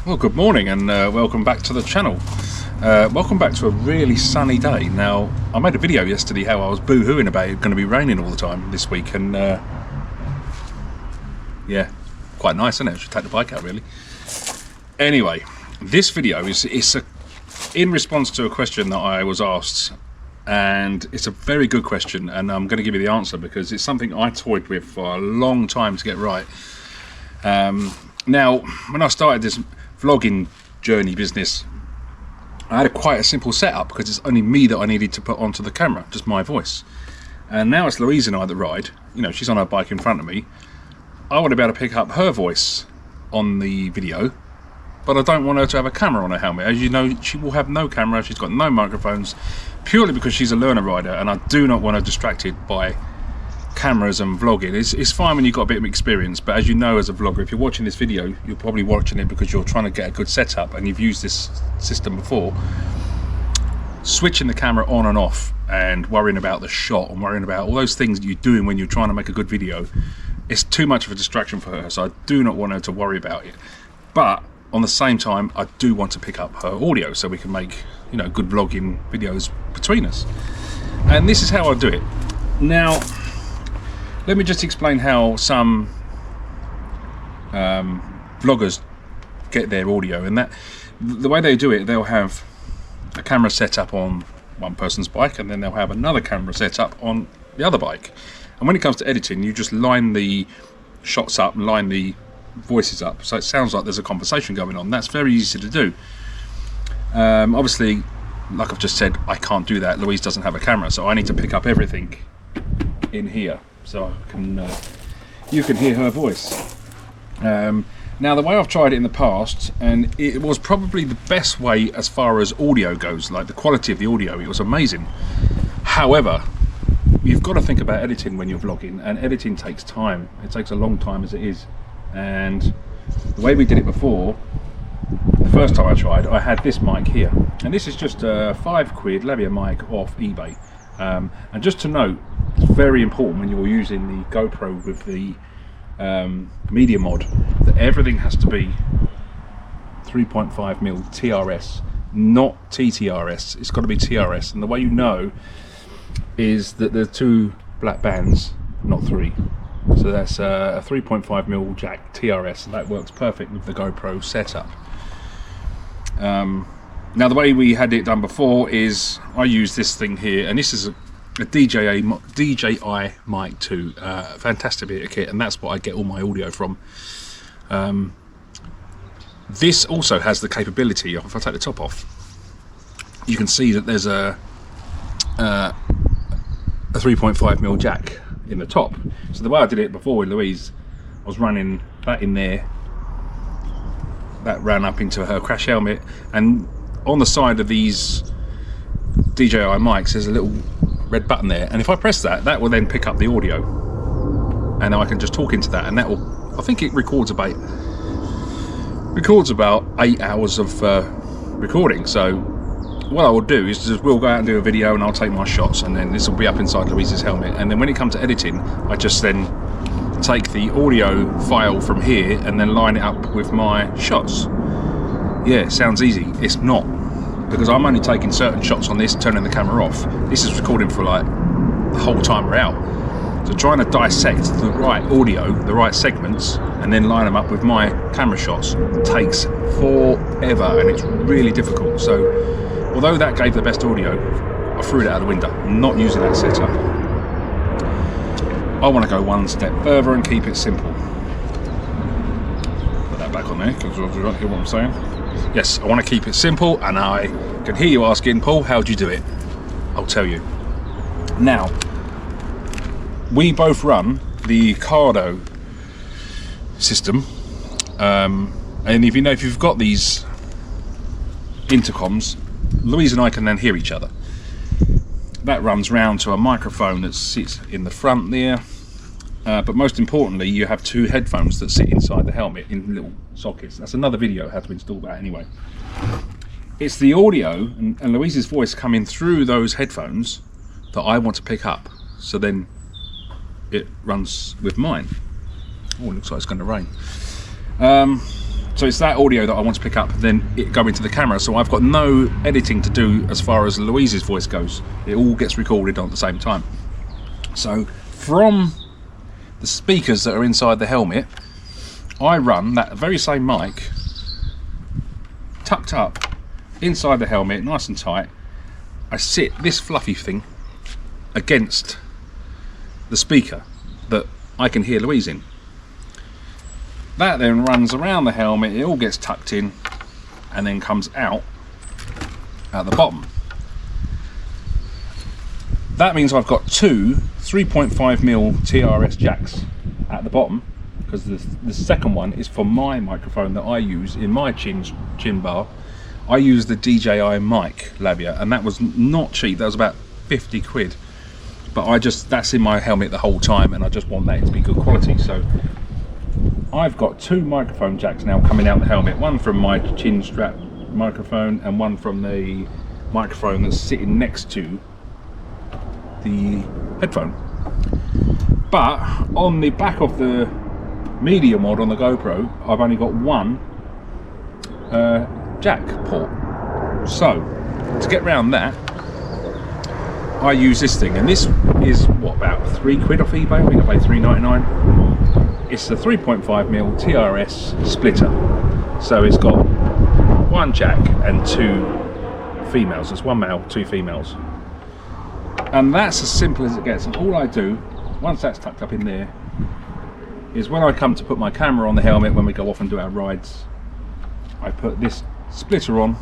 Well, good morning and welcome back to the channel. Welcome back to a really sunny day. Now, I made a video yesterday how I was boo-hooing about it going to be raining all the time this week, and yeah, quite nice, isn't it? I should take the bike out, really. Anyway, this video is in response to a question that I was asked, and it's a very good question, and I'm going to give you the answer because it's something I toyed with for a long time to get right. Now, when I started this vlogging journey business, I had quite a simple setup because it's only me that I needed to put onto the camera, just my voice. And now it's Louise and I that ride. You know, she's on her bike in front of me. I want to be able to pick up her voice on the video, but I don't want her to have a camera on her helmet. As you know, she will have no camera, she's got no microphones, purely because she's a learner rider, and I do not want her distracted by cameras and vlogging. It's fine when you've got a bit of experience, but as you know, as a vlogger, if you're watching this video, you're probably watching it because you're trying to get a good setup and you've used this system before. Switching the camera on and off and worrying about the shot and worrying about all those things that you're doing when you're trying to make a good video, it's too much of a distraction for her, so I do not want her to worry about it. But on the same time, I do want to pick up her audio so we can make, you know, good vlogging videos between us. And this is how I do it. Now, let me just explain how some vloggers get their audio, and that the way they do it, they'll have a camera set up on one person's bike, and then they'll have another camera set up on the other bike. And when it comes to editing, you just line the shots up and line the voices up, so it sounds like there's a conversation going on. That's very easy to do. Obviously, like I've just said, I can't do that. Louise doesn't have a camera, so I need to pick up everything in here, so I can, you can hear her voice. Now, the way I've tried it in the past, and it was probably the best way as far as audio goes, like the quality of the audio, it was amazing. However, you've got to think about editing when you're vlogging, and editing takes time. It takes a long time as it is. And the way we did it before, the first time I tried, I had this mic here, and this is just a £5 lavalier mic off eBay. And just to note, it's very important when you're using the GoPro with the media mod that everything has to be 3.5mm TRS, not TTRS. It's got to be TRS, and the way you know is that there are two black bands, not three. So that's a 3.5mm jack TRS, and that works perfect with the GoPro setup. Now, the way we had it done before is I use this thing here, and this is a DJI Mic 2, fantastic bit of kit, and that's what I get all my audio from. This also has the capability, if I take the top off, you can see that there's a 3.5mm jack in the top. So the way I did it before with Louise, I was running that in there, that ran up into her crash helmet, and on the side of these DJI mics there's a little red button there, and if I press that, that will then pick up the audio, and now I can just talk into that, and that will, I think it records about 8 hours of recording. So what I will do is just, we'll go out and do a video, and I'll take my shots, and then this will be up inside Louise's helmet, and then when it comes to editing, I just then take the audio file from here and then line it up with my shots. Yeah, sounds easy. It's not, because I'm only taking certain shots on this, turning the camera off. This is recording for like the whole time we're out. So trying to dissect the right audio, the right segments, and then line them up with my camera shots takes forever, and it's really difficult. So although that gave the best audio, I threw it out of the window. I'm not using that setup. I want to go one step further and keep it simple. Put that back on there, because you hear what I'm saying. Yes, I want to keep it simple, and I can hear you asking, Paul, how do you do it? I'll tell you. Now, we both run the Cardo system, and if you've got these intercoms, Louise and I can then hear each other. That runs round to a microphone that sits in the front there, but most importantly, you have two headphones that sit inside the helmet in little sockets. That's another video how to install that anyway. It's the audio and Louise's voice coming through those headphones that I want to pick up, so then it runs with mine. Oh, it looks like it's going to rain. So it's that audio that I want to pick up, then it go into the camera. So I've got no editing to do as far as Louise's voice goes. It all gets recorded at the same time. So from the speakers that are inside the helmet, I run that very same mic tucked up inside the helmet, nice and tight. I sit this fluffy thing against the speaker that I can hear Louise in. That then runs around the helmet, it all gets tucked in and then comes out at the bottom. That means I've got two 3.5mm TRS jacks at the bottom, because the second one is for my microphone that I use in my chin bar. I use the DJI mic lavalier, and that was not cheap. That was about 50 quid. But that's in my helmet the whole time, and I just want that to be good quality. So I've got two microphone jacks now coming out the helmet, one from my chin strap microphone and one from the microphone that's sitting next to the headphone. But on the back of the media mod on the GoPro, I've only got one jack port. So to get around that, I use this thing, and this is what, about 3 quid off eBay. I think I paid £3.99. It's a 3.5mm TRS splitter, so it's got one jack and two females. It's one male, two females, and that's as simple as it gets. And all I do, once that's tucked up in there, is when I come to put my camera on the helmet when we go off and do our rides, I put this splitter on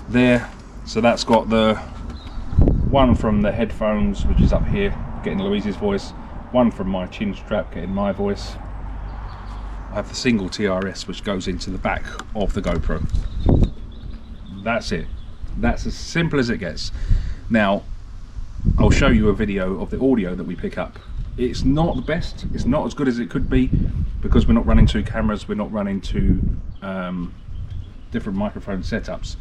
there. So that's got the one from the headphones, which is up here getting Louise's voice, one from my chin strap getting my voice. I have the single TRS which goes into the back of the GoPro. That's it. That's as simple as it gets. Now I'll show you a video of the audio that we pick up. It's not the best, it's not as good as it could be, because we're not running two cameras, we're not running two different microphone setups,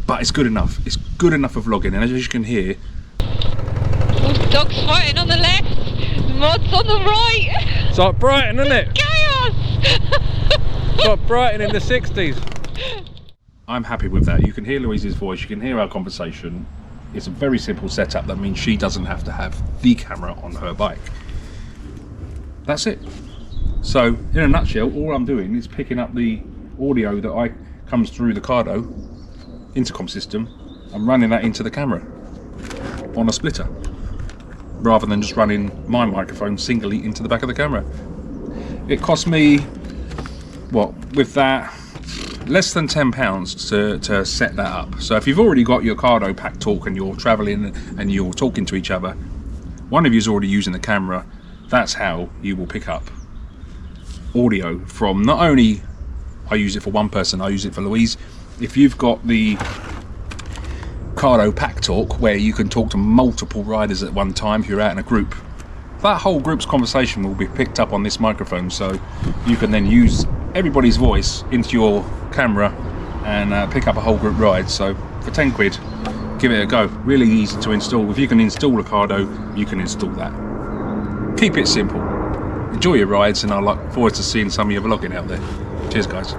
but it's good enough. It's good enough for vlogging, and as you can hear, dog's fighting on the left, mod's on the right. it's like Brighton, isn't it? Chaos. It's like Brighton in the 60s. I'm happy with that. You can hear Louise's voice, you can hear our conversation. It's a very simple setup. That means she doesn't have to have the camera on her bike. That's it. So in a nutshell, all I'm doing is picking up the audio that comes through the Cardo intercom system and running that into the camera on a splitter, rather than just running my microphone singly into the back of the camera. It cost me, what, with that, less than £10 to set that up. So if you've already got your Cardo Pack Talk and you're traveling and you're talking to each other, one of you is already using the camera. That's how you will pick up audio from, not only I use it for one person, I use it for Louise. If you've got the Cardo Pack Talk, where you can talk to multiple riders at one time if you're out in a group, that whole group's conversation will be picked up on this microphone, so you can then use everybody's voice into your camera and pick up a whole group ride. So for 10 quid, give it a go. Really easy to install. If you can install a Cardo, you can install that. Keep it simple. Enjoy your rides, and I look forward to seeing some of your vlogging out there. Cheers guys.